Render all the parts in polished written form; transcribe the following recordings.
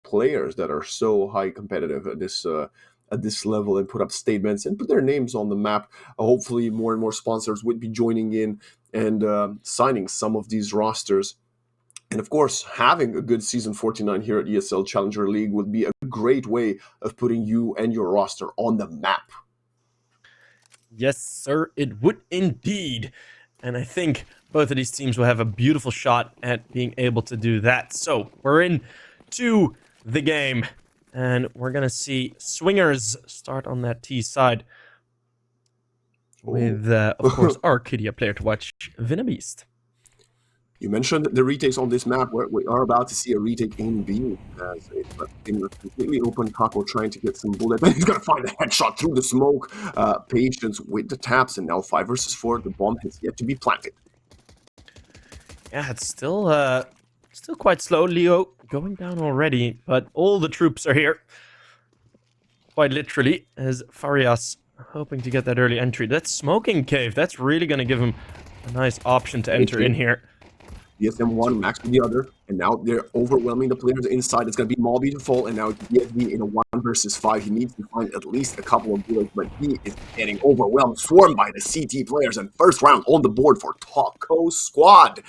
players that are so high competitive at this level and put up statements and put their names on the map. Hopefully, more and more sponsors would be joining in and signing some of these rosters. And of course, having a good season 49 here at ESL Challenger League would be a great way of putting you and your roster on the map. Yes, sir, it would indeed. And I think both of these teams will have a beautiful shot at being able to do that. So we're into the game. And we're going to see Swingers start on that T side with, of course, our Kidia player to watch, Venombeast. You mentioned the retakes on this map. We are about to see a retake in B as in a completely open Kako trying to get some bullet. But he's going to find a headshot through the smoke. Patience with the taps, and now 5 versus 4. The bomb has yet to be planted. Yeah, it's still quite slow. Leo going down already, but all the troops are here. Quite literally, as Farias hoping to get that early entry. That smoking cave, that's really going to give him a nice option to enter in here. DSM one, Max with the other, and now they're overwhelming the players inside. It's going to be Malby to fall, and now it's DSB in a 1 versus 5. He needs to find at least a couple of bullets, but he is getting overwhelmed, swarmed by the CT players, and first round on the board for Taco Squad.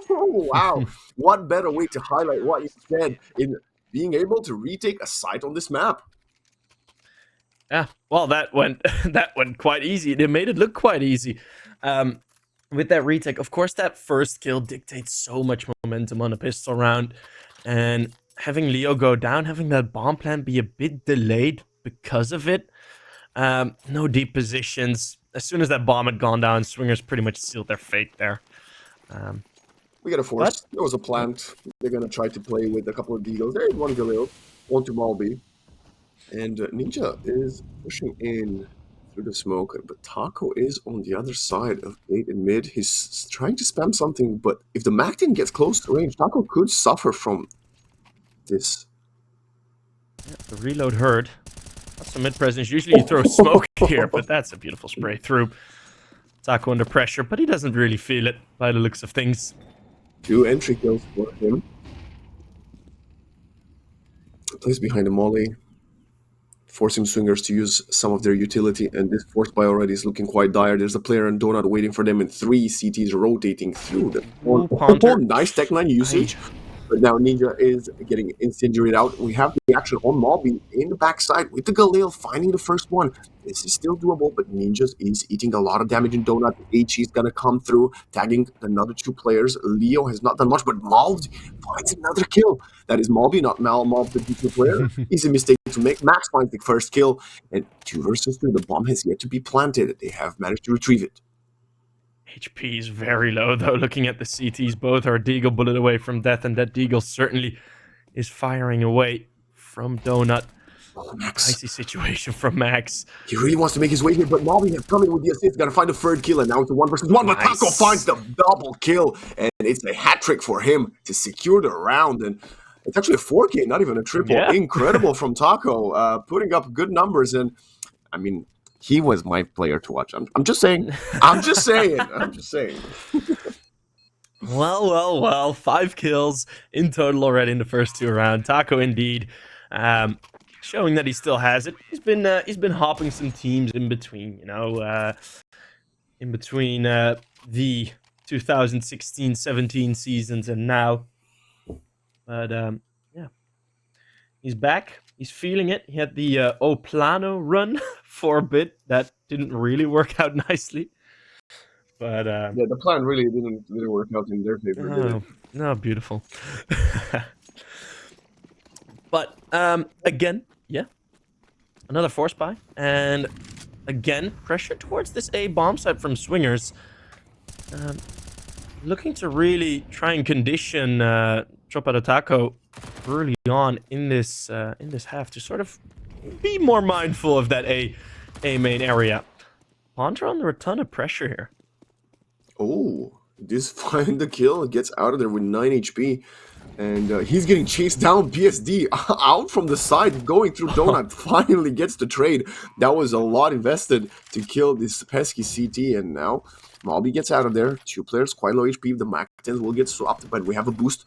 Wow, what better way to highlight what you said in being able to retake a site on this map. Yeah, well, that went quite easy. They made it look quite easy. With that retake, of course, that first kill dictates so much momentum on a pistol round. And having Leo go down, having that bomb plan be a bit delayed because of it. No deep positions. As soon as that bomb had gone down, Swingers pretty much sealed their fate there. We got a force. There was a plant. They're going to try to play with a couple of deagles. There is one Galil, one to Malby. And Ninja is pushing in through the smoke, but Taco is on the other side of gate and mid. He's trying to spam something, but if the Mactin gets close to range, Taco could suffer from this. Yeah, the reload hurt. That's some mid presence. Usually you throw smoke here, but that's a beautiful spray through. Taco under pressure, but he doesn't really feel it by the looks of things. 2 entry kills for him. Plays behind the molly, forcing Swingers to use some of their utility, and this force buy already is looking quite dire. There's a player in Donut waiting for them, and 3 CTs rotating through the nice Tech 9 usage. But now Ninja is getting incendiaried out. We have the action on Malby in the backside with the Galil finding the first one. This is still doable, but Ninja is eating a lot of damage in Donut. HE is going to come through, tagging another 2 players. Leo has not done much, but Malby finds another kill. That is Malby, not Malby, the D2 player. Easy mistake to make. Max finds the first kill, and 2 versus 2. The bomb has yet to be planted. They have managed to retrieve it. HP is very low, though. Looking at the CTs, both are a Deagle bullet away from death, and that Deagle certainly is firing away from Donut. Oh, Max. Icy situation from Max. He really wants to make his way here, but Malby has come in with the assist. Got to find the 3rd kill, and now it's a 1 versus 1. But Nice. Taco finds the double kill, and it's a hat trick for him to secure the round. And it's actually a 4K, not even a triple. Yeah. Incredible from Taco, putting up good numbers. And I mean, he was my player to watch. I'm just saying. I'm just saying. Well. 5 kills in total already in the first 2 rounds. Taco indeed, showing that he still has it. He's been hopping some teams in between, in between the 2016-17 seasons and now. But yeah, he's back. He's feeling it. He had the Oplano run for a bit. That didn't really work out nicely. But yeah, the plan really didn't work out in their favor. Oh, no, beautiful. But again, yeah, another force buy, and again pressure towards this A bomb site from Swingers. Looking to really try and condition Tropa de Taco early on in this half to sort of be more mindful of that A main area. Pontra under a ton of pressure here. Oh, just find the kill. Gets out of there with 9 HP. And he's getting chased down. PSD out from the side, going through Donut, finally gets the trade. That was a lot invested to kill this pesky CT, and now Malby gets out of there. 2 players, quite low HP. The Mac-10s will get swapped, but we have a boost.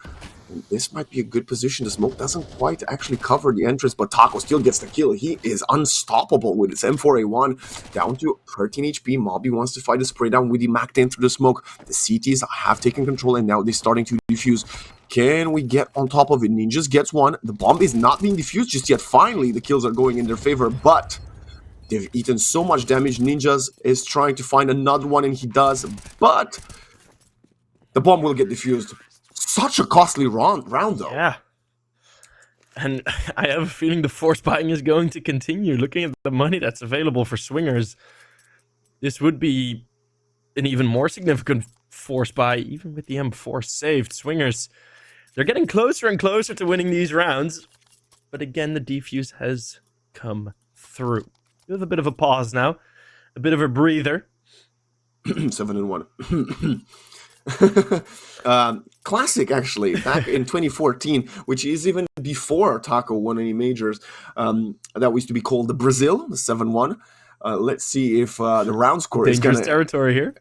And this might be a good position. The smoke doesn't quite actually cover the entrance, but Taco still gets the kill. He is unstoppable with his M4A1 down to 13 HP. Malby wants to fight the spray down with the Mac-10 through the smoke. The CTs have taken control, and now they're starting to defuse. Can we get on top of it? Ninjas gets one. The bomb is not being defused just yet. Finally, the kills are going in their favor, but they've eaten so much damage. Ninjas is trying to find another one, and he does, but the bomb will get defused. Such a costly round though. Yeah. And I have a feeling the force buying is going to continue. Looking at the money that's available for swingers, this would be an even more significant force buy, even with the M4 saved. Swingers, they're getting closer and closer to winning these rounds. But again, the defuse has come through. We have a bit of a pause now. A bit of a breather. 7-1. Classic, actually, back in 2014, which is even before Taco won any majors. That used to be called the Brazil, the 7-1. Let's see if the round score dangerous territory here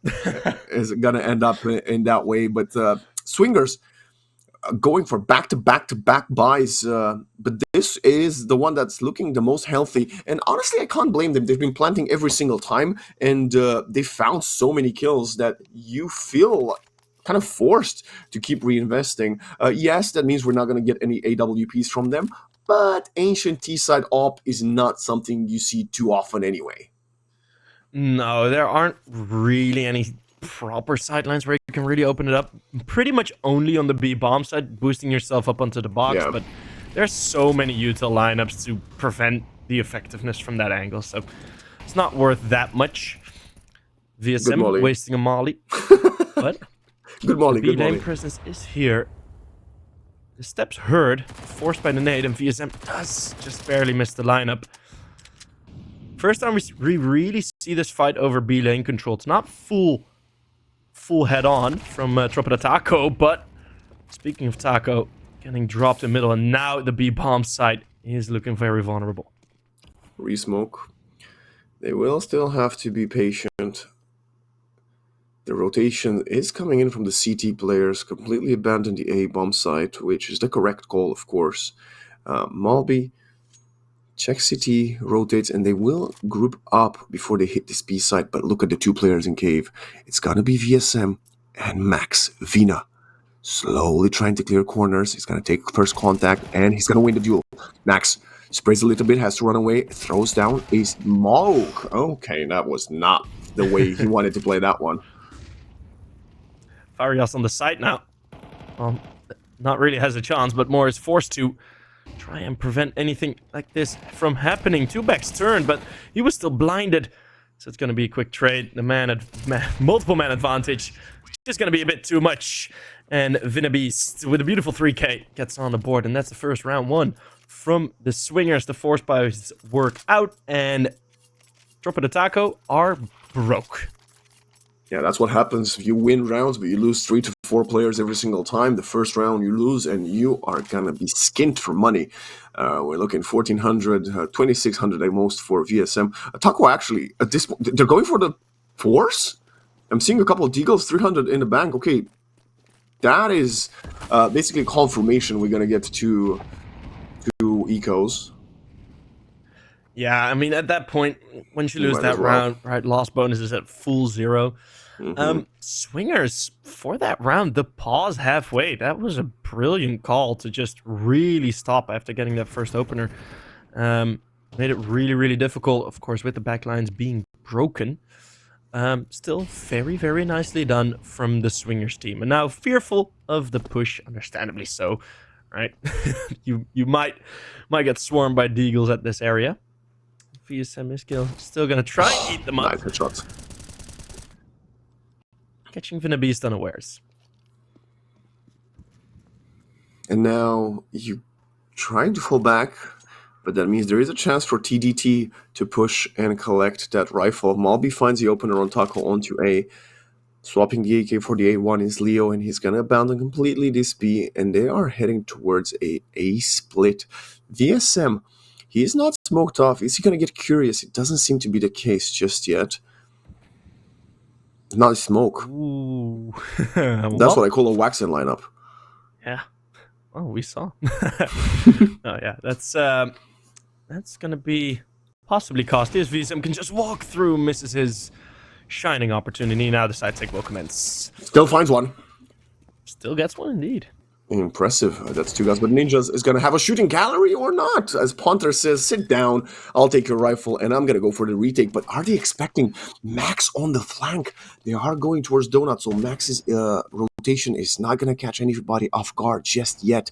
is gonna end up in that way. But swingers going for back-to-back buys, but this is the one that's looking the most healthy. And honestly, I can't blame them. They've been planting every single time, and they found so many kills that you feel kind of forced to keep reinvesting. Yes, that means we're not going to get any AWPs from them, but Ancient T-side op is not something you see too often anyway. No, there aren't really any proper sidelines where you can really open it up. Pretty much only on the B bomb side, boosting yourself up onto the box, but there's so many util lineups to prevent the effectiveness from that angle, so it's not worth that much. VSM wasting a molly. But good molly, the B-lane presence is here. The steps heard, forced by the nade, and VSM does just barely miss the lineup. First time we really see this fight over B-lane control. It's not full head-on from Tropa to Taco, but speaking of Taco, getting dropped in the middle, and now the B-bomb side is looking very vulnerable. Resmoke. They will still have to be patient. The rotation is coming in from the CT players, completely abandon the A-bomb site, which is the correct call, of course. Malby checks CT, rotates, and they will group up before they hit this B site. But look at the 2 players in cave. It's gonna be VSM and Max Vina. Slowly trying to clear corners. He's gonna take first contact, and he's gonna win the duel. Max sprays a little bit, has to run away, throws down a smoke. Okay, that was not the way he wanted to play that one. Farias on the site now. Not really has a chance, but more is forced to try and prevent anything like this from happening. 2-back's turn, but he was still blinded. So it's going to be a quick trade. The multiple man advantage is just going to be a bit too much. And Vinabeast with a beautiful 3K gets on the board. And that's the first round won from the swingers. The force buys work out, and Tropa de Taco are broke. Yeah, that's what happens if you win rounds, but you lose 3 to 4 players every single time. The first round you lose, and you are gonna be skint for money. We're looking 1,400, 2,600 at most for VSM. Taco actually, at this point, they're going for the force? I'm seeing a couple of deagles, 300 in the bank. Okay, that is basically confirmation we're gonna get two ecos. Yeah, I mean, at that point, once you lose that round, right, loss bonus is at full 0. Swingers, for that round, the pause halfway, that was a brilliant call to just really stop after getting that first opener. Made it really, really difficult, of course, with the backlines being broken. Still very, very nicely done from the swingers team. And now fearful of the push, understandably so, right? you might get swarmed by deagles at this area. VSM is still gonna try and eat them up. Nice headshots. Catching Vinabeast unawares. And now you trying to fall back, but that means there is a chance for TDT to push and collect that rifle. Malby finds the opener on Taco onto A. Swapping the AK-48 one is Leo, and he's gonna abandon completely this B, and they are heading towards a split. VSM, he is not smoked off. Is he gonna get curious? It doesn't seem to be the case just yet. Not smoke. Ooh. That's what I call a waxing lineup. Yeah. Oh, we saw. Oh yeah, that's gonna be possibly costly as VSM can just walk through, misses his shining opportunity. Now the side take will commence. Still finds one. Still gets one indeed. Impressive. That's 2 guys, but Ninjas is going to have a shooting gallery or not? As Ponter says, sit down, I'll take your rifle, and I'm going to go for the retake. But are they expecting Max on the flank? They are going towards Donut, so Max's rotation is not going to catch anybody off guard just yet.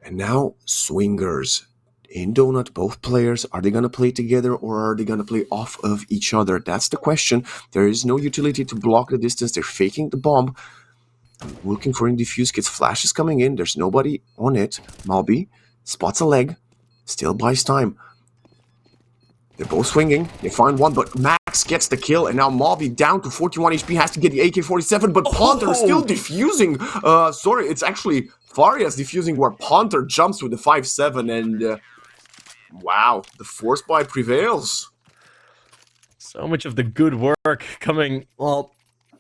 And now, Swingers. In Donut, both players, are they going to play together or are they going to play off of each other? That's the question. There is no utility to block the distance. They're faking the bomb. Looking for in diffuse kits. Flash is coming in. There's nobody on it. Malby spots a leg. Still buys time. They're both swinging. They find one, but Max gets the kill. And now Malby down to 41 HP has to get the AK-47, but Ponter is still defusing. Sorry, it's actually Farias defusing where Ponter jumps with the 5-7 and... wow, the force buy prevails. So much of the good work coming, well,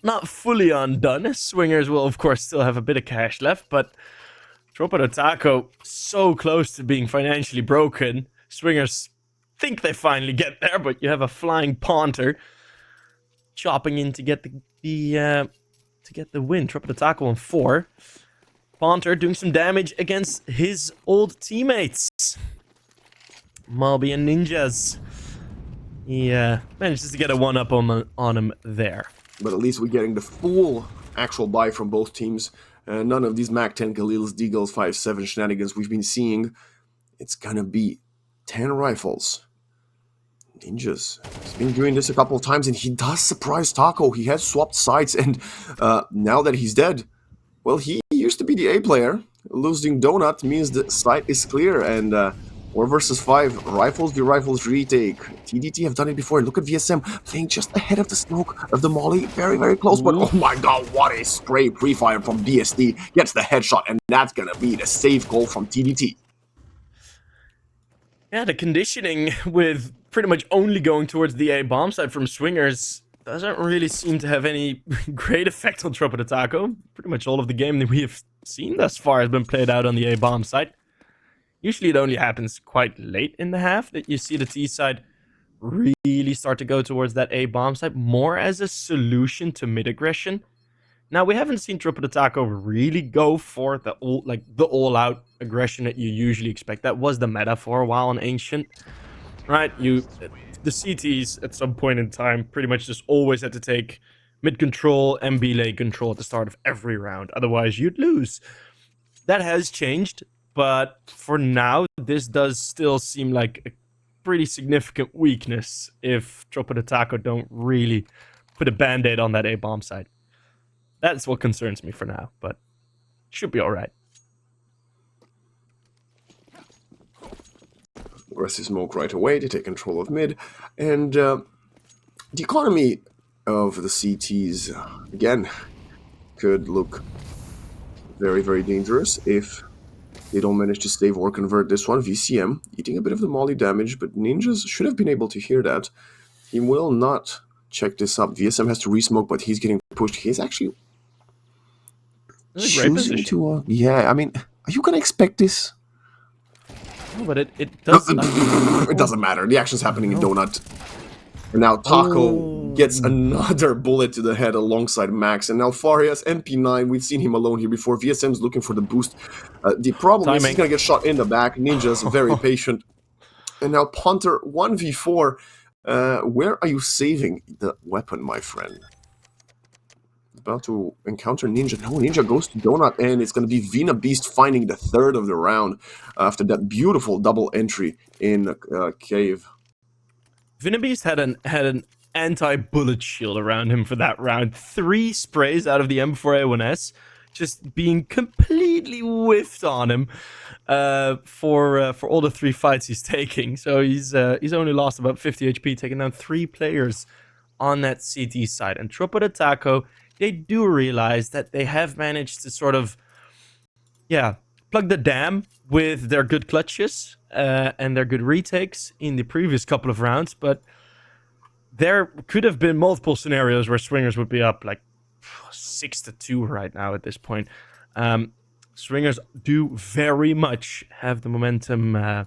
not fully undone. Swingers will, of course, still have a bit of cash left, but Tropa de Taco so close to being financially broken. Swingers think they finally get there, but you have a flying Ponter chopping in to get the win. Tropa de Taco on 4. Ponter doing some damage against his old teammates. Malby and Ninjas. He manages to get a 1-up on him there. But at least we're getting the full actual buy from both teams. None of these MAC-10 Khalils, Deagles, 5-7 shenanigans we've been seeing. It's gonna be 10 rifles. Ninjas. He's been doing this a couple of times, and he does surprise Taco. He has swapped sides, and now that he's dead, well, he used to be the A player. Losing Donut means the site is clear, and 4 versus 5, rifles v rifles retake. TDT have done it before. Look at VSM playing just ahead of the smoke of the molly. Very, very close, but oh my god, what a spray pre-fire from BSD. Gets the headshot, and that's gonna be the safe goal from TDT. Yeah, the conditioning with pretty much only going towards the A bomb side from Swingers doesn't really seem to have any great effect on Tropa de Taco. Pretty much all of the game that we have seen thus far has been played out on the A bomb side. Usually it only happens quite late in the half that you see the T side really start to go towards that A bomb side, more as a solution to mid aggression. Now, we haven't seen Tropa de Taco really go for the all-out aggression that you usually expect. That was the meta for a while in Ancient, right? The CTs at some point in time pretty much just always had to take mid control and B lane control at the start of every round. Otherwise, you'd lose. That has changed. But for now, this does still seem like a pretty significant weakness if Tropa de Taco don't really put a band-aid on that A-bomb side. That's what concerns me for now, but should be alright. Aggressive smoke right away to take control of mid. And the economy of the CTs, again, could look very, very dangerous if they don't manage to save or convert this one. VCM eating a bit of the molly damage, but Ninjas should have been able to hear that. He will not check this up. VSM has to resmoke, but he's getting pushed. He's actually choosing to... yeah, I mean, are you going to expect this? No, but it does... it doesn't matter. The action's happening in Donut. And now Taco gets another bullet to the head alongside Max. And now Farias, MP9, we've seen him alone here before. VSM's looking for the boost. The problem is he's going to get shot in the back. Ninja's very patient. And now Punter, 1v4. Where are you saving the weapon, my friend? About to encounter Ninja. No, Ninja goes to Donut, and it's going to be Vina Beast finding the 3rd of the round after that beautiful double entry in Cave. Vinabeast had an anti-bullet shield around him for that round. 3 sprays out of the M4A1S just being completely whiffed on him for all the 3 fights he's taking. So he's only lost about 50 HP, taking down 3 players on that CT side. And Tropa de Taco, they do realize that they have managed to sort of, plug the dam with their good clutches and their good retakes in the previous couple of rounds. But there could have been multiple scenarios where Swingers would be up like 6-2 right now at this point. Swingers do very much have the momentum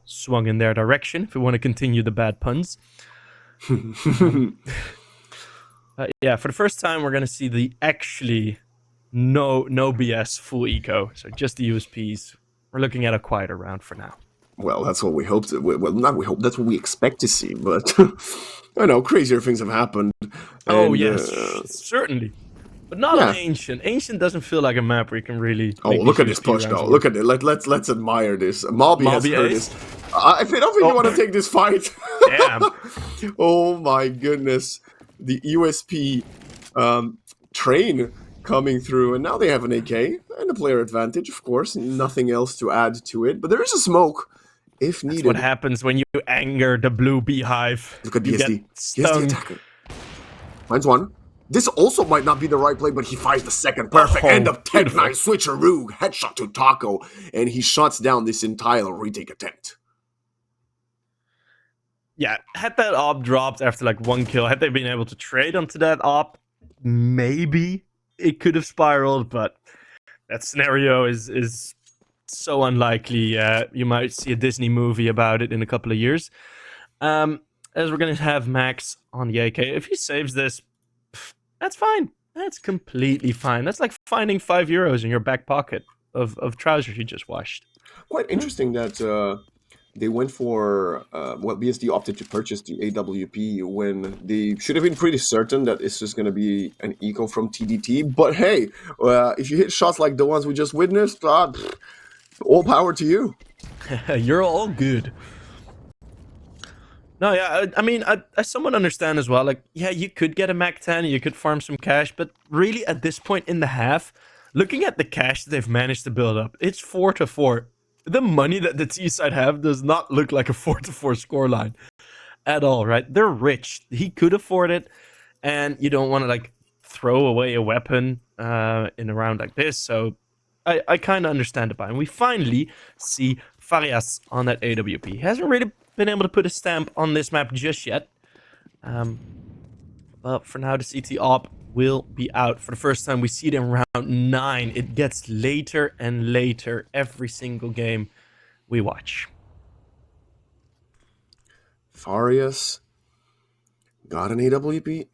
swung in their direction, if we want to continue the bad puns. Yeah, for the first time, we're going to see the actually no BS full eco. So just the USPs. We're looking at a quieter round for now. Well, that's what we hope to. Well, not we hope. That's what we expect to see. But I know crazier things have happened. Oh yes, certainly, but not Yeah. on Ancient. Ancient doesn't feel like a map where you can really. Oh, make look these at this USP push, rounds though. work. Look at it. Let's admire this. Malby has Malby heard ace? this. I don't think you want to take this fight. Damn. Oh my goodness, the USP train coming through, and now they have an AK and a player advantage, of course. Nothing else to add to it, but there is a smoke if needed. That's what happens when you anger the blue beehive. Look at You BSD. get BSD stung. attacker. Finds one. This also might not be the right play, but he finds the second. Perfect. Oh, End of tech beautiful. 9 switcheroo. Headshot to Taco. And he shuts down this entire retake attempt. Yeah, had that op dropped after like one kill, had they been able to trade onto that op, maybe it could have spiraled, but that scenario is so unlikely. You might see a Disney movie about it in a couple of years. As we're going to have Max on the AK. If he saves this, that's fine. That's completely fine. That's like finding €5 in your back pocket of trousers you just washed. Quite interesting that they went for, BSD opted to purchase the AWP when they should have been pretty certain that it's just going to be an eco from TDT. But hey, if you hit shots like the ones we just witnessed, all power to you. You're all good. No, yeah, I mean, I somewhat understand as well. Like, yeah, you could get a Mac 10, you could farm some cash, but really at this point in the half, looking at the cash that they've managed to build up, it's 4-4. The money that the T side have does not look like a 4-4 scoreline at all, right? They're rich. He could afford it, and you don't want to like throw away a weapon in a round like this. So I kind of understand the buy. And we finally see Farias on that AWP. He hasn't really been able to put a stamp on this map just yet. But for now, the CT op will be out. For the first time, we see it in round 9. It gets later and later every single game we watch. Farias got an AWP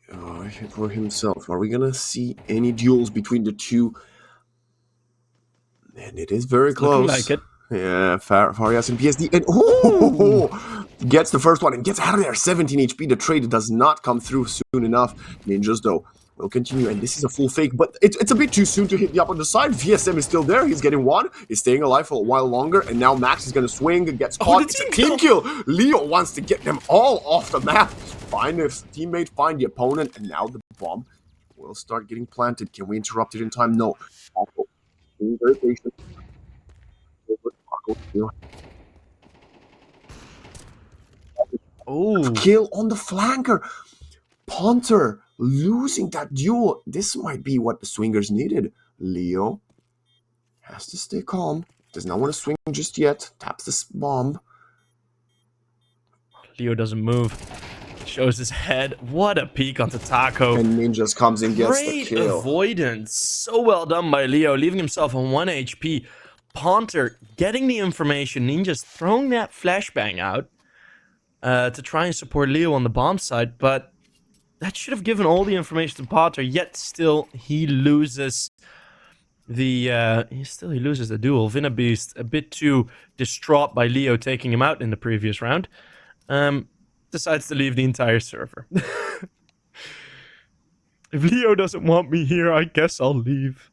for himself. Are we going to see any duels between the two? And it is very close. Looking like it. Yeah, Farias and PSD. And gets the first one and gets out of there. 17 HP. The trade does not come through soon enough. Ninjas, though, will continue. And this is a full fake, but it's a bit too soon to hit the up on the side. VSM is still there. He's getting one. He's staying alive for a while longer. And now Max is going to swing and gets caught. It's a team kill. Leo wants to get them all off the map. Find his teammate, find the opponent. And now the bomb will start getting planted. Can we interrupt it in time? No. Being very patient. Oh, kill on the flanker. Ponter losing that duel. This might be what the swingers needed. Leo has to stay calm. Does not want to swing just yet. Taps this bomb. Leo doesn't move. Shows his head. What a peek onto Taco. And Ninjas comes and gets Great the kill. avoidance. So well done by Leo, leaving himself on 1 HP. Ponter getting the information. Ninjas throwing that flashbang out to try and support Leo on the bomb side, but that should have given all the information to Ponter. Yet still, he loses the he loses the duel. Vinabeast a bit too distraught by Leo taking him out in the previous round. Decides to leave the entire server. If Leo doesn't want me here, I guess I'll leave.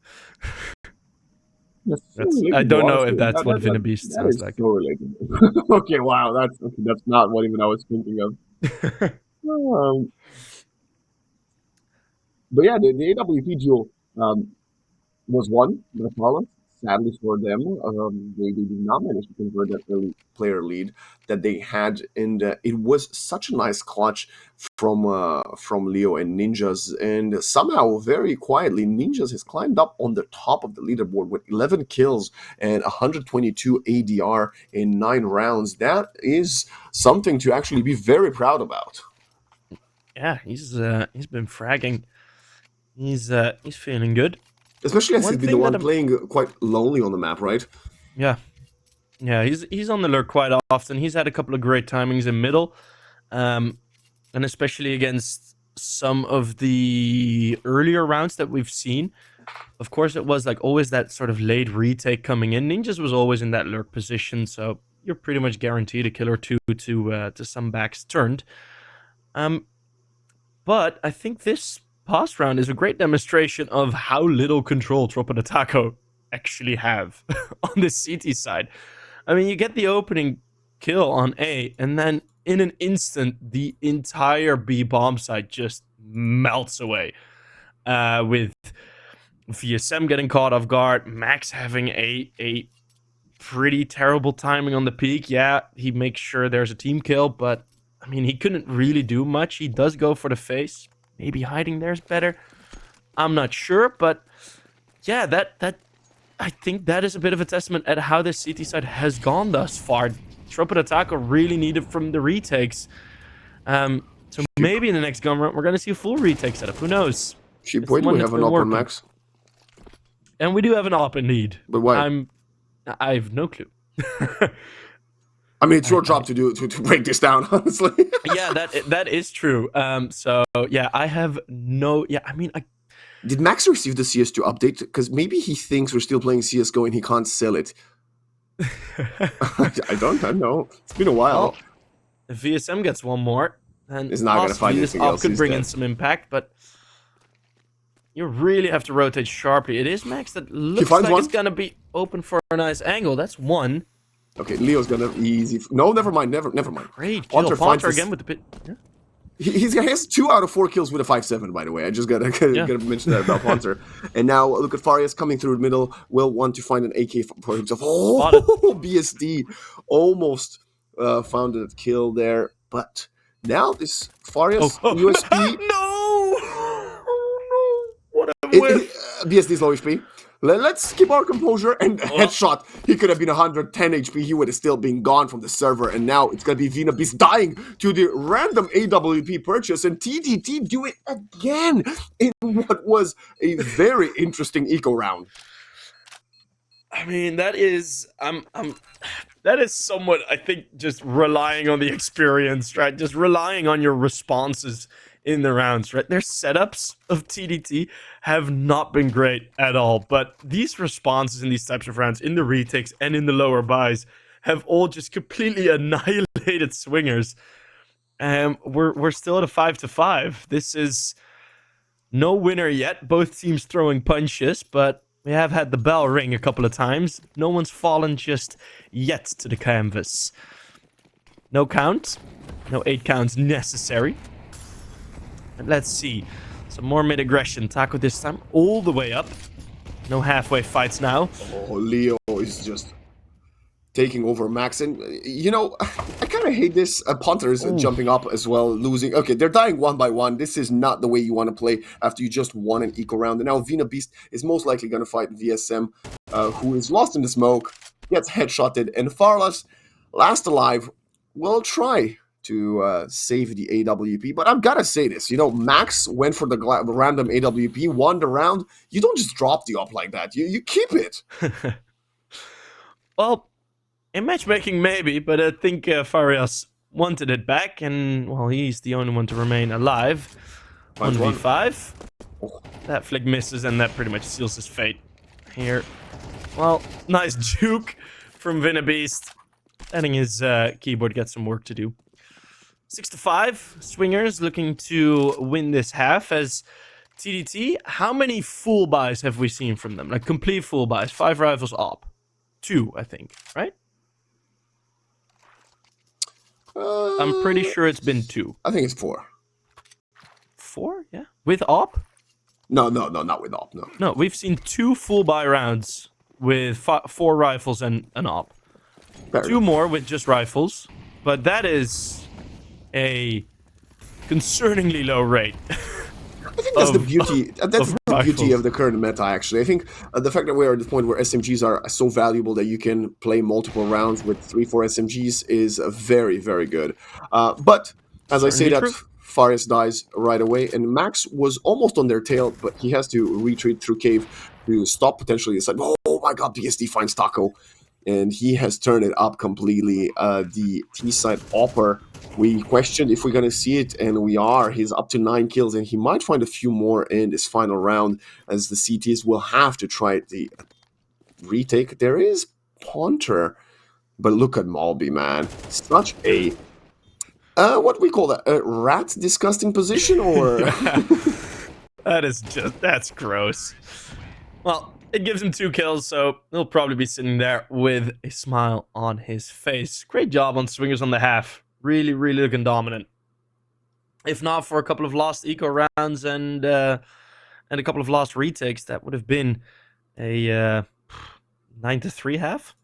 I don't know if that's what Vinabeast sounds like. So okay, wow, that's not what even I was thinking of. But yeah, the AWP duel was won by Paula. sadly for them, they did not manage to convert that early player lead that they had, and it was such a nice clutch from Leo and Ninjas, and somehow very quietly Ninjas has climbed up on the top of the leaderboard with 11 kills and 122 ADR in 9 rounds. That is something to actually be very proud about. Yeah, he's been fragging. He's feeling good. Especially as One he's been the thing that one I'm playing quite lonely on the map, right? yeah, yeah, he's on the lurk quite often. He's had a couple of great timings in middle, um, and especially against some of the earlier rounds that we've seen. Of course, it was like always that sort of late retake coming in. Ninjas was always in that lurk position, so you're pretty much guaranteed a kill or two to some backs turned. Um, but I think this past round is a great demonstration of how little control Tropa de Taco actually have on the CT side. I mean, you get the opening kill on A, and then in an instant, the entire B bomb site just melts away. With VSM getting caught off guard, Max having a pretty terrible timing on the peak. Yeah, he makes sure there's a team kill, but I mean, he couldn't really do much. He does go for the face. Maybe hiding there's better. I'm not sure, but yeah, that I think that is a bit of a testament at how this CT side has gone thus far. Tropa de Taco really needed from the retakes. So maybe in the next gun run, we're going to see a full retake setup. Who knows? Cheap It's the point, one we that's have an been op on working. Max. And we do have an op indeed. But why? I have no clue. I mean, it's your job to break this down, honestly. Yeah, that is true. So yeah, I have no. Yeah, I mean, Did Max receive the CS2 update? Because maybe he thinks we're still playing CSGO and he can't sell it. I don't know. It's been a while. Well, if VSM gets one more, then He's not gonna find this anything op else. could He's bring dead. in some impact, but you really have to rotate sharply. It is Max that looks finds like one. it's gonna be open for a nice angle. That's one. Okay, Leo's gonna easy. No, never mind. Never mind. Great kill. Ponter finds Ponter this. again with the pit. Yeah. He has 2 out of 4 kills with a 5-7, by the way. I just gotta mention that about Ponter. And now look at Farias coming through the middle. Will want to find an AK for himself. Oh, BSD almost found a kill there. But now this Farias USP. No! Oh, no! What a whiff! BSD's low HP. Let's keep our composure and headshot. He could have been 110 HP. He would have still been gone from the server. And now it's going to be Vina Beast dying to the random AWP purchase. And TTT do it again in what was a very interesting eco round. I mean, that is that is somewhat, I think, just relying on the experience, right? Just relying on your responses in the rounds, right? Their setups of TDT have not been great at all, but these responses in these types of rounds, in the retakes and in the lower buys, have all just completely annihilated swingers. We're still at a 5-5. This is no winner yet. Both teams throwing punches, but we have had the bell ring a couple of times. No one's fallen just yet to the canvas. No count. No 8 counts necessary. And let's see. Some more mid-aggression. Taco this time all the way up. No halfway fights now. Oh, Leo is just taking over Max. And, you know, I kind of hate this. Ponter is jumping up as well, losing. Okay, they're dying one by one. This is not the way you want to play after you just won an eco round. And now Vina Beast is most likely going to fight VSM, who is lost in the smoke, gets headshotted. And Farlas, last alive, will try to save the AWP. But I've got to say this, you know, Max went for the random AWP, won the round. You don't just drop the op like that. You keep it. Well, in matchmaking, maybe, but I think Farias wanted it back, and, well, he's the only one to remain alive. 1v5. That flick misses, and that pretty much seals his fate here. Well, nice juke from Vinabeast. Letting his keyboard get some work to do. 6-5. Swingers looking to win this half as TDT. How many full buys have we seen from them? Like complete full buys. 5 rifles op. 2, I think, right? I'm pretty sure it's been 2. I think it's 4. 4? Yeah. With op? No, not with op, no. No, we've seen 2 full buy rounds with 4 rifles and an op. Fair 2 enough. more with just rifles, but that is a concerningly low rate. I think that's the beauty. That's of the beauty rifles. of the current meta. Actually, I think the fact that we're at the point where SMGs are so valuable that you can play multiple rounds with 3-4 SMGs is very, very good. But as I say Certainly that, true. Farias dies right away, and Max was almost on their tail, but he has to retreat through cave to stop potentially. It's like, oh my god, BSD finds Taco, and he has turned it up completely. The T-side Opper, we questioned if we're going to see it, and we are. He's up to 9 kills, and he might find a few more in this final round, as the CTs will have to try the retake. There is Ponter, but look at Malby, man. Such a, what we call that, a rat disgusting position, or... That's gross. Well, it gives him 2 kills, so he'll probably be sitting there with a smile on his face. Great job on Swingers on the half. Really, really looking dominant. If not for a couple of lost eco rounds and a couple of lost retakes, that would have been a 9-3 half.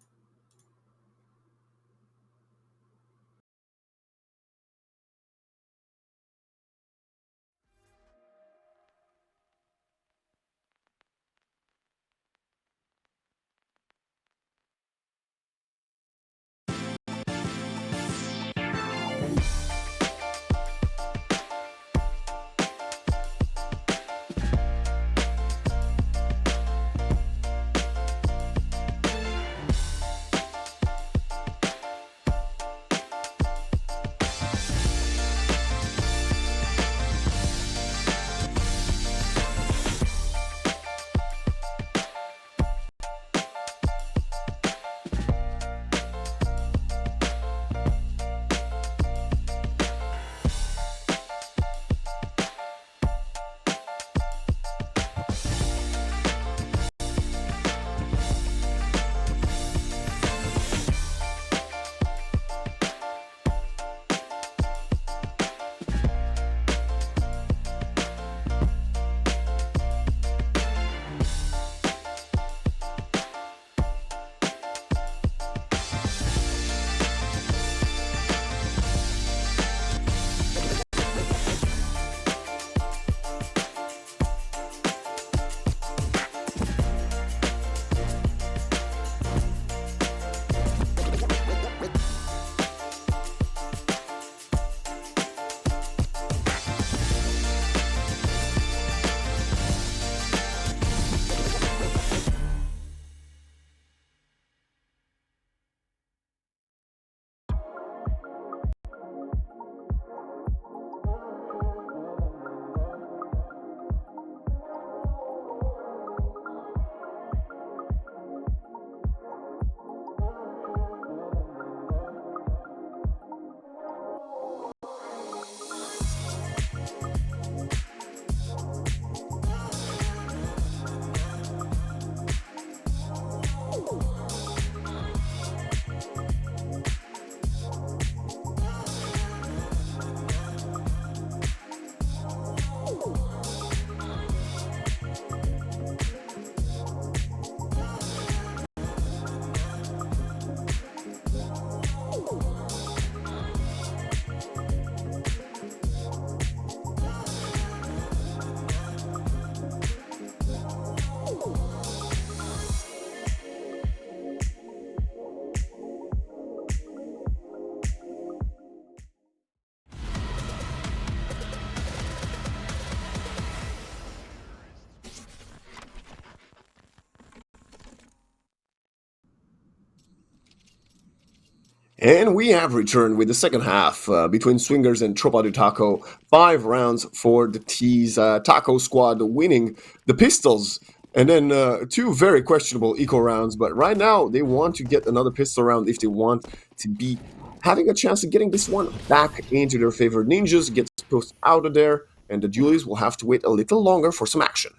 And we have returned with the second half between Swingers and Tropa de Taco. 5 rounds for the T's Taco squad winning the pistols. And then 2 very questionable eco rounds. But right now, they want to get another pistol round if they want to be having a chance of getting this one back into their favor. Ninjas gets pushed out of there. And the dualies will have to wait a little longer for some action.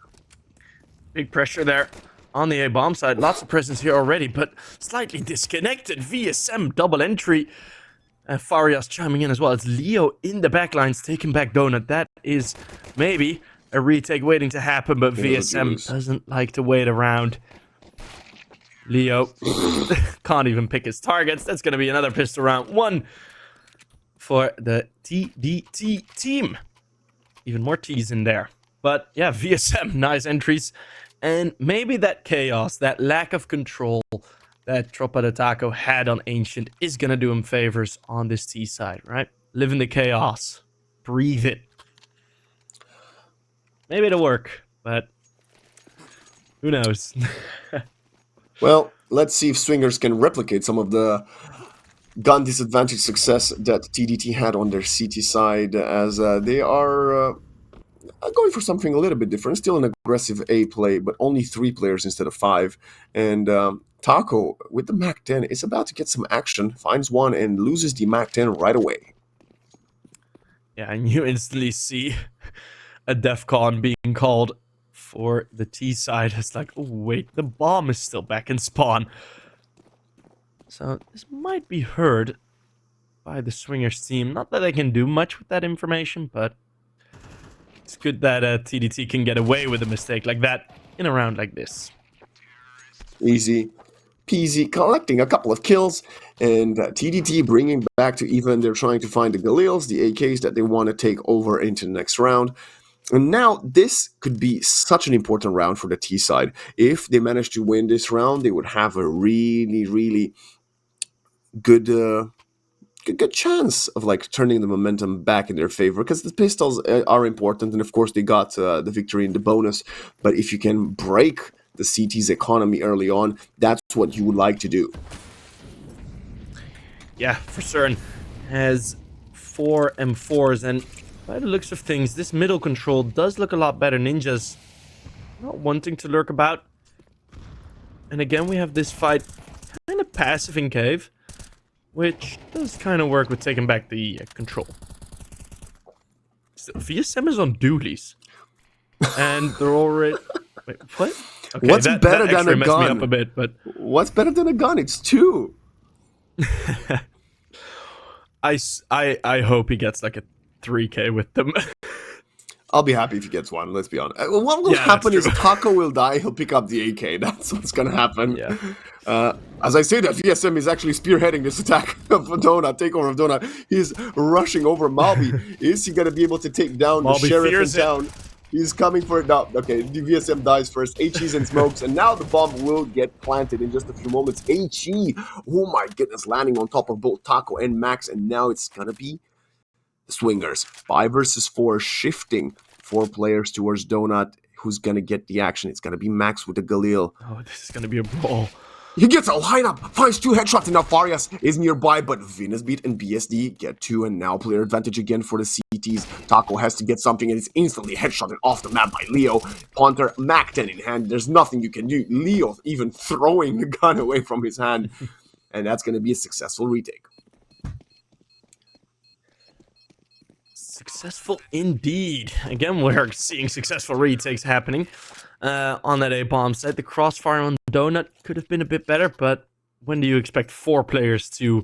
Big pressure there on the A-bomb side. Lots of presence here already, but slightly disconnected. VSM double entry. Farias chiming in as well. It's Leo in the backlines taking back Donut. That is maybe a retake waiting to happen, but VSM doesn't like to wait around. Leo can't even pick his targets. That's going to be another pistol round. 1 for the TDT team. Even more T's in there. But yeah, VSM, nice entries. And maybe that chaos, that lack of control that Tropa de Taco had on Ancient is going to do him favors on this T side, right? Live in the chaos. Breathe it. Maybe it'll work, but who knows? Well, let's see if Swingers can replicate some of the gun disadvantage success that TDT had on their CT side, as they are going for something a little bit different. Still an aggressive A play, but only 3 players instead of 5. And Taco, with the Mac 10, is about to get some action, finds one, and loses the Mac 10 right away. Yeah, and you instantly see a DEFCON being called for the T side. It's like, oh wait, the bomb is still back in spawn. So this might be heard by the Swingers team. Not that they can do much with that information, but it's good that TDT can get away with a mistake like that in a round like this. Easy peasy, collecting a couple of kills, and TDT bringing back to even. They're trying to find the Galils, the AKs that they want to take over into the next round. And now this could be such an important round for the T side. If they manage to win this round, they would have a really, really good good chance of like turning the momentum back in their favor, because the pistols are important, and of course they got the victory in the bonus. But if you can break the CT's economy early on, that's what you would like to do. Yeah, for certain. Has 4 M4s, and by the looks of things, this middle control does look a lot better. Ninja's not wanting to lurk about. And again, we have this fight kind of passive in cave, which does kind of work with taking back the control. So, VSM is on dualies. And they're already... Wait, what? Okay, What's better that than a messed gun? me up a bit, but... What's better than a gun? It's 2. I hope he gets like a 3k with them. I'll be happy if he gets one, let's be honest. What will happen is Taco will die, he'll pick up the AK. That's what's going to happen. Yeah. As I say that, VSM is actually spearheading this attack of Donut, takeover of Donut. He's rushing over Malby. Is he going to be able to take down the sheriff in town? He's coming for it now. Okay, the VSM dies first. HE's and smokes, and now the bomb will get planted in just a few moments. HE, oh my goodness, landing on top of both Taco and Max, and now it's going to be the Swingers. 5 versus 4, shifting 4 players towards Donut. Who's going to get the action? It's going to be Max with the Galil. Oh, this is going to be a brawl. He gets a lineup, finds 2 headshots, and now Farias is nearby, but Venusbeat and BSD get 2, and now player advantage again for the CTs. Taco has to get something, and it's instantly headshotted off the map by Leo. Ponter, Mac 10 in hand, there's nothing you can do. Leo even throwing the gun away from his hand, and that's going to be a successful retake. Successful indeed. Again, we're seeing successful retakes happening on that A-bomb site. The crossfire on Donut could have been a bit better, but when do you expect 4 players to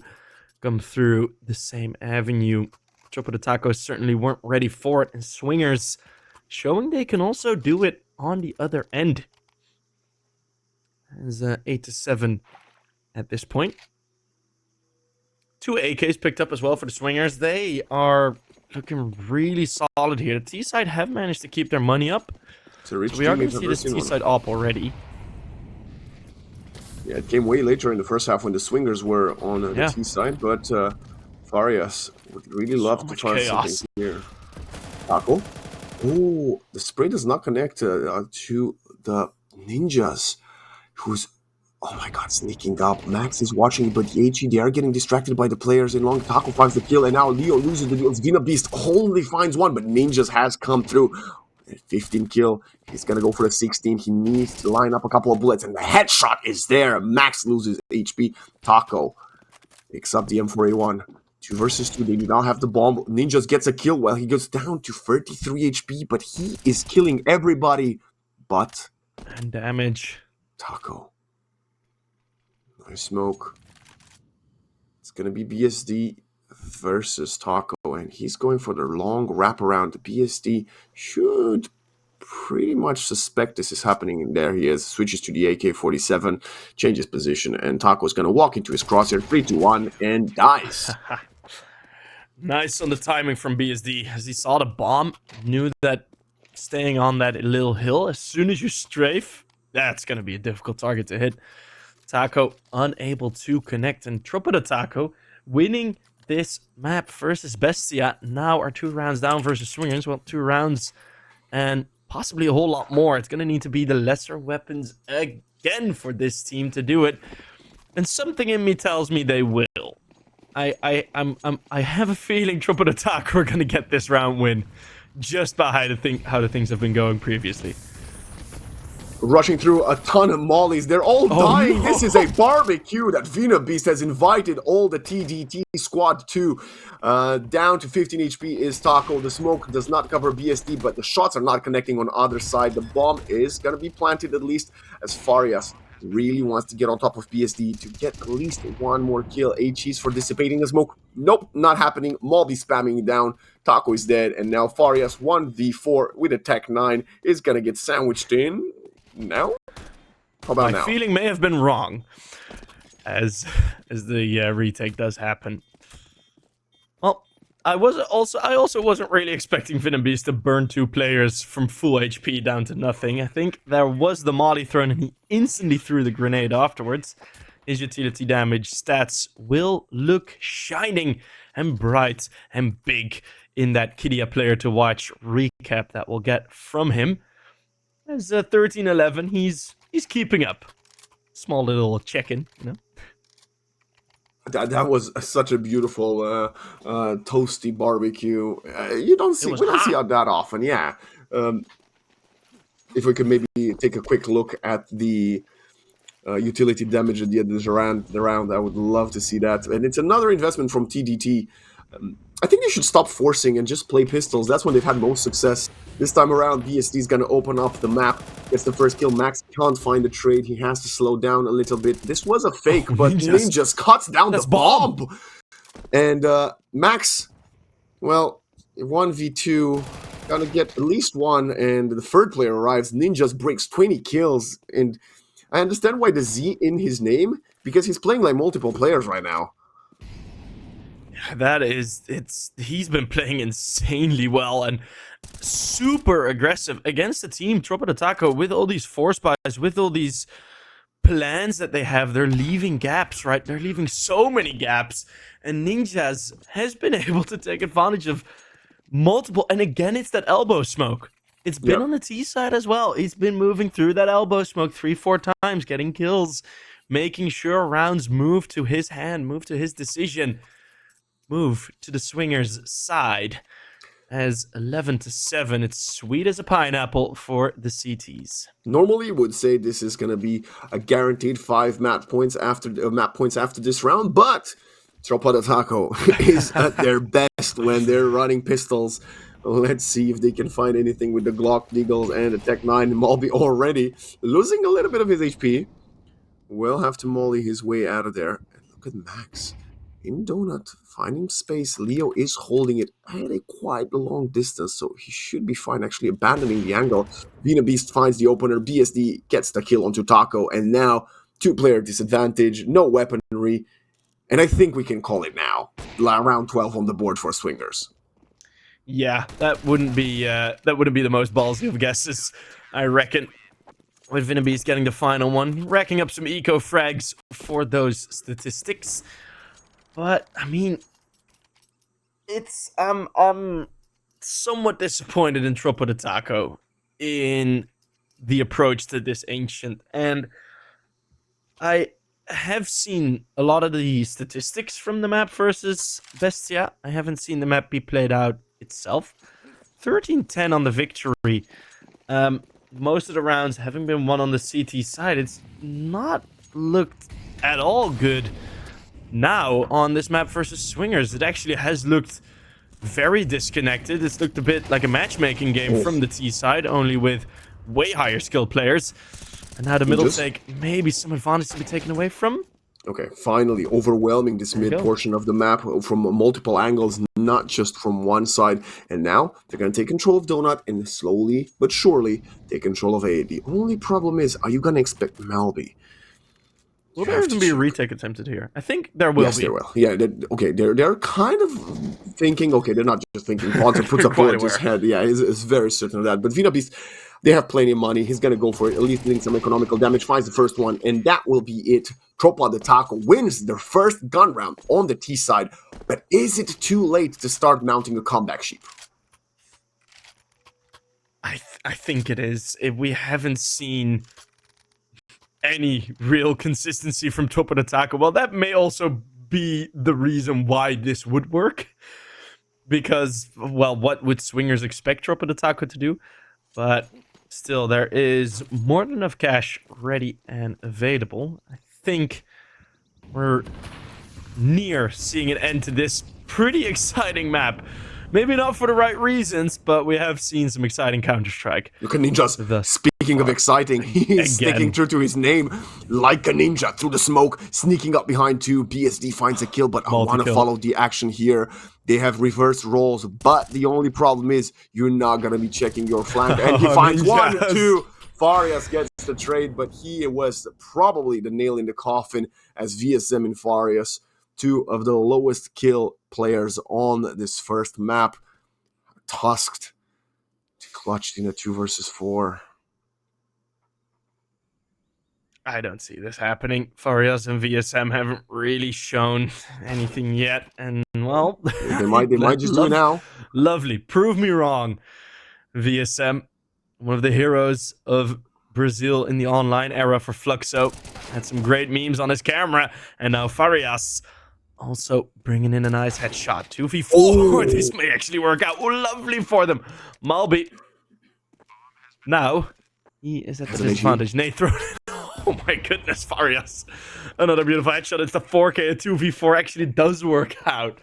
come through the same avenue? Tropa de Tacos certainly weren't ready for it, and Swingers showing they can also do it on the other end. As 8-7 at this point. 2 AKs picked up as well for the Swingers. They are looking really solid here. The T-side have managed to keep their money up. So we are going to see this T-side up already. Yeah, it came way later in the first half when the Swingers were on the T-side, but Farias would really love to find something here. Taco. Oh, the spray does not connect to the ninjas, who's, oh my god, sneaking up. Max is watching, but Yechi, they are getting distracted by the players in long. Taco finds the kill, and now Leo loses the deals. Vina Beast only finds 1, but Ninjas has come through. 15 kill. He's going to go for the 16. He needs to line up a couple of bullets, and the headshot is there. Max loses HP. Taco picks up the M4A1. 2 versus 2. They do not have the bomb. Ninjas gets a kill while he goes down to 33 HP, but he is killing everybody but... And damage. Taco. Nice smoke. It's going to be BSD versus Taco, and he's going for the long wraparound. The BSD should pretty much suspect this is happening. And there he is, switches to the AK-47, changes position, and Taco's gonna walk into his crosshair, 3-2-1, and dies. Nice on the timing from BSD, as he saw the bomb, knew that staying on that little hill, as soon as you strafe, that's going to be a difficult target to hit. Taco unable to connect, and Tropa de Taco winning this map versus Bestia. Now our 2 rounds down versus Swingers. Well, 2 rounds and possibly a whole lot more. It's going to need to be the lesser weapons again for this team to do it. And something in me tells me they will. I have a feeling Tropa de Taco are going to get this round win just by how the things have been going previously. Rushing through a ton of mollies. They're all dying. No. This is a barbecue that Beast has invited all the TDT squad to. Down to 15 HP is Taco. The smoke does not cover BSD, but the shots are not connecting on either side. The bomb is going to be planted at least, as Farias really wants to get on top of BSD to get at least one more kill. HEs for dissipating the smoke. Nope, not happening. Molby spamming down. Taco is dead, and now Farias 1v4 with a Tech 9 is going to get sandwiched in. Now? How about now? My feeling may have been wrong, as the retake does happen. Well, I also wasn't really expecting Beast to burn 2 players from full HP down to nothing. I think there was the molly thrown, and he instantly threw the grenade afterwards. His utility damage stats will look shining and bright and big in that Kidia player to watch recap that we'll get from him. As 13-11, he's keeping up. Small little check-in, you know. That was such a beautiful toasty barbecue. We don't see that often. Yeah. If we could maybe take a quick look at the utility damage at the end of the round, I would love to see that. And it's another investment from TDT. I think they should stop forcing and just play pistols. That's when they've had most success. This time around, BSD is going to open up the map. Gets the first kill. Max can't find the trade. He has to slow down a little bit. This was a fake, but Ninjas cuts down the bomb. And Max, well, 1v2, gonna get at least one, and the third player arrives. Ninjas breaks 20 kills, and I understand why the Z in his name, because he's playing like multiple players right now. He's been playing insanely well and super aggressive against the team. Tropa de Taco, with all these force buys, with all these plans that they have, they're leaving gaps, right? They're leaving so many gaps, and Ninjas has been able to take advantage of multiple, and again, it's that elbow smoke. It's been on the T side as well. He's been moving through that elbow smoke 3-4 times, getting kills, making sure rounds move to his hand, move to his decision. Move to the Swingers' side as 11-7. It's sweet as a pineapple for the CTs. Normally, would say this is going to be a guaranteed 5 map points after this round, but Tropa de Taco is at their best when they're running pistols. Let's see if they can find anything with the Glock Deagles and the Tech 9. Molby already losing a little bit of his HP. Will have to molly his way out of there. And look at Max. In Donut, finding space. Leo is holding it at a quite long distance, so he should be fine actually abandoning the angle. Beast finds the opener. BSD gets the kill onto Taco, and now 2-player disadvantage, no weaponry, and I think we can call it now. Round 12 on the board for Swingers. Yeah, that wouldn't be the most ballsy of guesses, I reckon. With Beast getting the final one, racking up some eco frags for those statistics. But, I mean, it's, I'm somewhat disappointed in Tropa de Taco in the approach to this Ancient. And I have seen a lot of the statistics from the map versus Bestia. I haven't seen the map be played out itself. 13-10 on the victory. Most of the rounds having been won on the CT side, it's not looked at all good. Now, on this map versus Swingers, it actually has looked very disconnected. It's looked a bit like a matchmaking game from the T side, only with way higher skill players. And now the middle take, maybe some advantage to be taken away from Okay, finally overwhelming this There you mid go. portion of the map from multiple angles, not just from one side. And now they're going to take control of Donut and slowly but surely take control of A. The only problem is, are you going to expect Malby? Will You there have to even be a check. retake attempted here? I think there will Yes, there be. will. Yeah, okay. They're kind of thinking. Okay, they're not just thinking. Ponta puts They're a quite bullet to his aware. head. Yeah, he's very certain of that. But Vina Beast, they have plenty of money. He's gonna go for it. At least doing some economical damage. Finds the first one, and that will be it. Tropa the Taco wins their first gun round on the T side. But is it too late to start mounting a comeback sheep? I think it is. If we haven't seen any real consistency from Tropa to Taco, well, that may also be the reason why this would work. Because, well, what would swingers expect Tropa to Taco to do? But still, there is more than enough cash ready and available. I think we're near seeing an end to this pretty exciting map. Maybe not for the right reasons, but we have seen some exciting Counter-Strike Look at Ninjas. thus Speaking of far. exciting, he's sticking Again. true to his name. Like a ninja through the smoke, sneaking up behind two. BSD finds a kill, but I want to Multi-kill. follow the action here. They have reversed roles, but the only problem is you're not going to be checking your flank. And he Oh, finds ninjas. 1, 2. Farias gets the trade, but he was probably the nail in the coffin as VSM and Farias, two of the lowest kill players on this first map, tusked, clutched in a 2 versus 4. I don't see this happening. Farias and VSM haven't really shown anything yet, and well, They might just do it now. Lovely. Prove me wrong. VSM, one of the heroes of Brazil in the online era for Fluxo, had some great memes on his camera, and now Farias also bringing in a nice headshot. 2v4. Ooh. This may actually work out. Oh, lovely for them. Malby. Now, he is at the disadvantage. Nate thrown it. Oh my goodness, Farias. Another beautiful headshot. It's the 4K. A 2v4 actually does work out.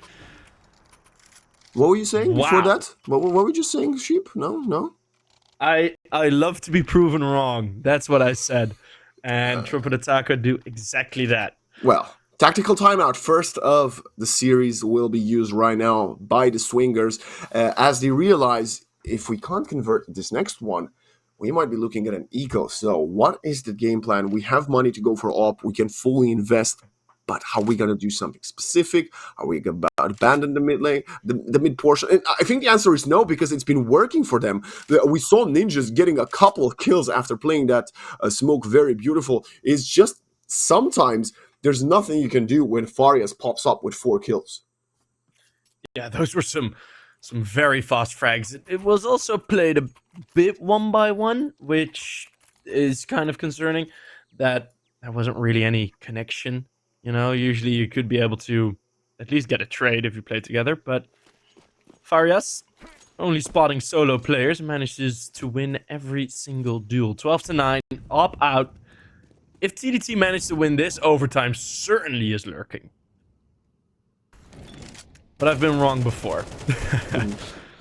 What were you saying before Wow. that? What were you just saying, Sheep? No? I love to be proven wrong. That's what I said. And Tropa de Taco do exactly that. Well, tactical timeout, first of the series, will be used right now by the Swingers as they realize if we can't convert this next one, we might be looking at an eco. So what is the game plan? We have money to go for op. We can fully invest. But how are we going to do something specific? Are we going to abandon the mid lane, the mid portion? And I think the answer is no, because it's been working for them. We saw Ninjas getting a couple of kills after playing that smoke very beautiful. It's just sometimes there's nothing you can do when Farias pops up with 4 kills. Yeah, those were some very fast frags. It was also played a bit 1-by-1, which is kind of concerning that there wasn't really any connection. You know, usually you could be able to at least get a trade if you play together, but Farias, only spotting solo players, manages to win every single duel. 12-9, op out. If TDT managed to win this, overtime certainly is lurking. But I've been wrong before.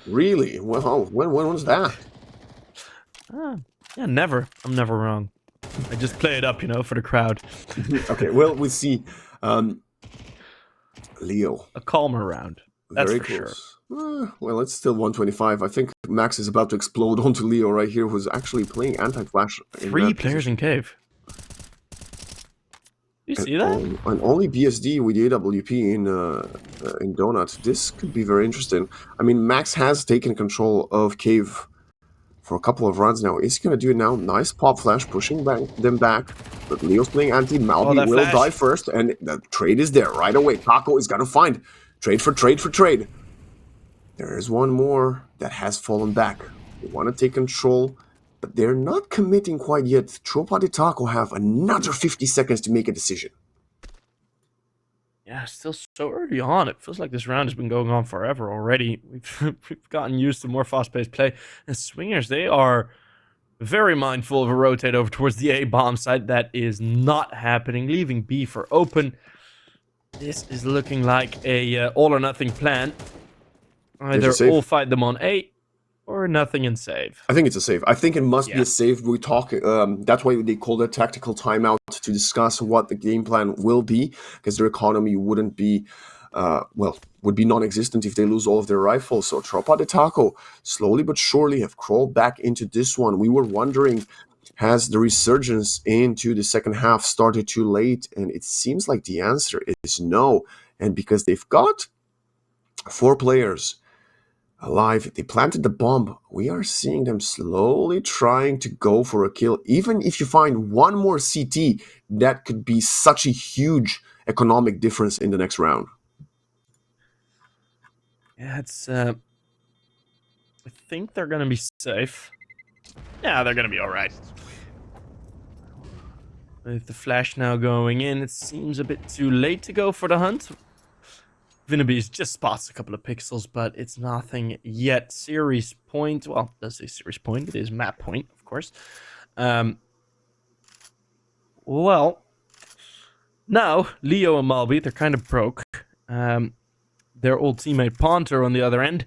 Really? Well, when was that? Yeah, never. I'm never wrong. I just play it up, you know, for the crowd. Okay, well, we'll see. Leo. A calmer round. That's Very for close. sure. Well, it's still 125. I think Max is about to explode onto Leo right here, who's actually playing anti-flash. 3 players in cave. You see that? And only BSD with the AWP in Donut. This could be very interesting. I mean, Max has taken control of Cave for a couple of rounds now. Is he going to do it now? Nice pop flash, pushing them back. But Leo's playing anti. Malby will die first, and the trade is there right away. Taco is going to find trade for trade for trade. There is one more that has fallen back. They want to take control, but they're not committing quite yet. Tropa de Taco have another 50 seconds to make a decision. Yeah, still so early on. It feels like this round has been going on forever already. We've gotten used to more fast-paced play. And Swingers, they are very mindful of a rotate over towards the A bomb side. That is not happening, leaving B for open. This is looking like a all-or-nothing plan. Either all fight them on A, or nothing in save? I think it's a save. I think it must be Yeah. a save. We talk. That's why they call it a tactical timeout to discuss what the game plan will be, because their economy wouldn't be, would be non-existent if they lose all of their rifles. So Tropa de Taco slowly but surely have crawled back into this one. We were wondering, has the resurgence into the second half started too late? And it seems like the answer is no. And because they've got 4 players alive, they planted the bomb. We are seeing them slowly trying to go for a kill. Even if you find one more CT, that could be such a huge economic difference in the next round. Yeah, it's. I think they're gonna be safe. Yeah, they're gonna be all right. With the flash now going in, it seems a bit too late to go for the hunt. Vinnabees just spots a couple of pixels, but it's nothing yet. Series point. Well, that's a series point. It is map point, of course. Well, now Leo and Malby, they're kind of broke. Their old teammate Ponter on the other end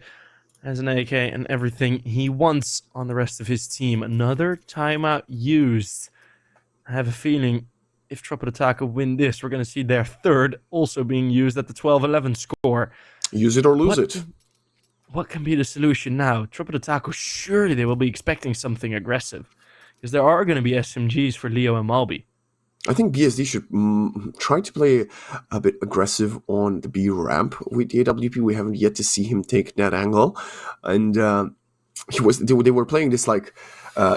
has an AK and everything he wants on the rest of his team. Another timeout used. I have a feeling if Tropa de Taco win this, we're going to see their third also being used at the 12-11 score. Use it or lose it. What can be the solution now? Tropa de Taco, surely they will be expecting something aggressive. Because there are going to be SMGs for Leo and Malby. I think BSD should try to play a bit aggressive on the B ramp with the AWP. We haven't yet to see him take that angle. And they were playing this like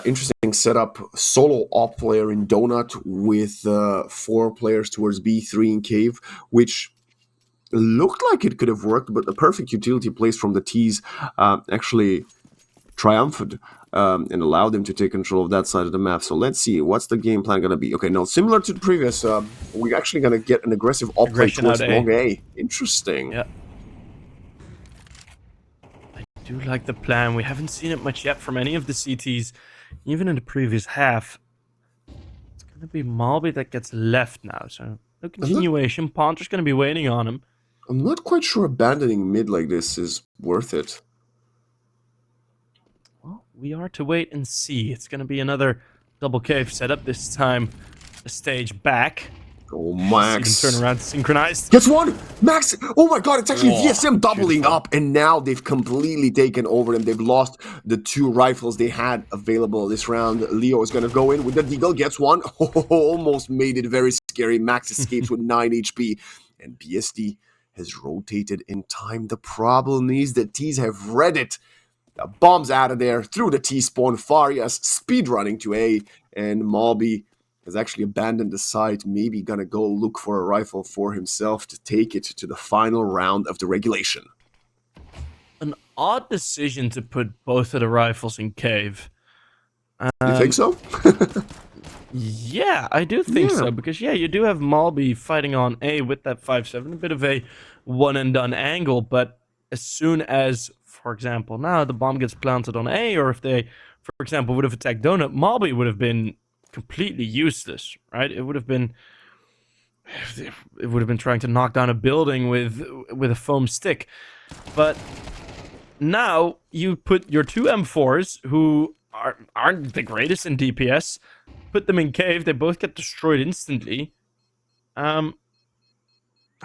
interesting setup, solo op player in Donut with 4 players towards B3 in Cave, which looked like it could have worked, but the perfect utility place from the T's actually triumphed and allowed them to take control of that side of the map. So let's see, what's the game plan going to be? Okay, now similar to the previous, we're actually going to get an aggressive op play towards long A. Interesting. Yeah. I do like the plan. We haven't seen it much yet from any of the CTs, even in the previous half. It's going to be Malby that gets left now, so no continuation. Ponter's going to be waiting on him. I'm not quite sure abandoning mid like this is worth it. Well, we are to wait and see. It's going to be another double cave setup, this time a stage back. Oh, Max. Turn around synchronized. Gets one! Max! Oh my god, it's actually VSM doubling beautiful. up, and now they've completely taken over them. They've lost the 2 rifles they had available this round. Leo is gonna go in with the deagle, gets one. Almost made it very scary. Max escapes with 9 HP, and BSD has rotated in time. The problem is that T's have read it. The bomb's out of there, through the T-spawn. Farias speedrunning to A, and Malby has actually abandoned the site, maybe gonna go look for a rifle for himself to take it to the final round of the regulation. An odd decision to put both of the rifles in cave. You think so? Yeah, I do think so, because you do have Malby fighting on A with that 5.7, a bit of a one-and-done angle, but as soon as, for example, now the bomb gets planted on A, or if they, for example, would have attacked Donut, Malby would have been completely useless, right? It would have been trying to knock down a building with a foam stick. But now you put your 2 M4s, who aren't the greatest in DPS, put them in cave, they both get destroyed instantly. I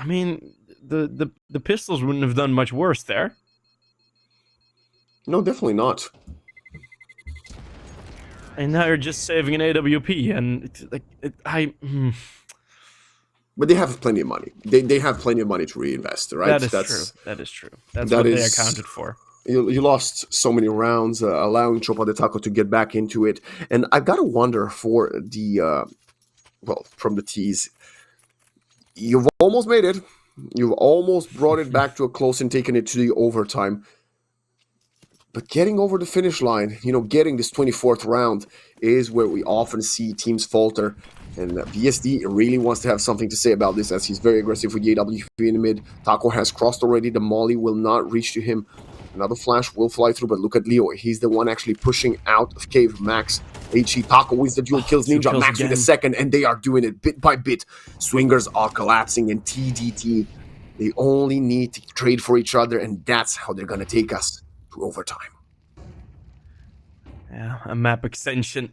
mean, the pistols wouldn't have done much worse there. No, definitely not. And now you're just saving an AWP, and But they have plenty of money. They have plenty of money to reinvest, right? That is true. That is true. That's what they accounted for. You lost so many rounds, allowing Tropa de Taco to get back into it. And I've got to wonder for the, from the T's, you've almost made it. You've almost brought it back to a close and taken it to the overtime. But getting over the finish line, getting this 24th round is where we often see teams falter. And VSD really wants to have something to say about this, as he's very aggressive with the AWP in the mid. Taco has crossed already. The molly will not reach to him. Another flash will fly through, but look at Leo. He's the one actually pushing out of cave. Max, HE, Taco with the dual kills Ninja. Max with the second, and they are doing it bit by bit. Swingers are collapsing, and TDT, they only need to trade for each other, and that's how they're going to take us to overtime. Yeah, a map extension.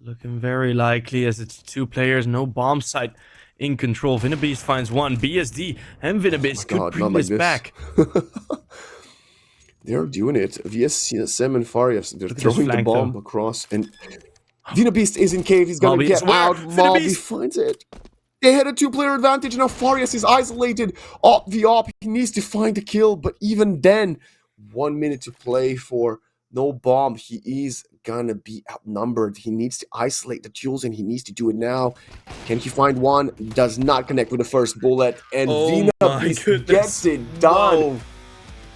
Looking very likely as it's 2 players, no bomb site in control. Vinnabeast finds one. BSD and Oh my Vinnabeast could god, bring not like this this. back. They're doing it. VSCSM and Farias, they're Look at this throwing the flank bomb though. across. And Beast is in cave. He's gonna Malby is get aware. out. Malby Vinnabeast! finds it. They had a 2-player advantage. Now Farias is isolated. Op the op. He needs to find the kill. But even then, 1 minute to play for no bomb. He is gonna be outnumbered. He needs to isolate the Jules, and he needs to do it now. Can he find one? Does not connect with the first bullet. And Oh my Beast goodness. gets it done. Whoa.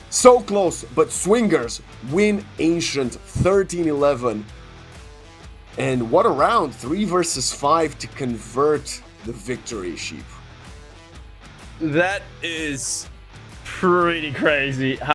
So close, but Swingers win Ancient 13-11. And what a round, 3 versus 5 to convert the victory, Sheep. That is pretty crazy.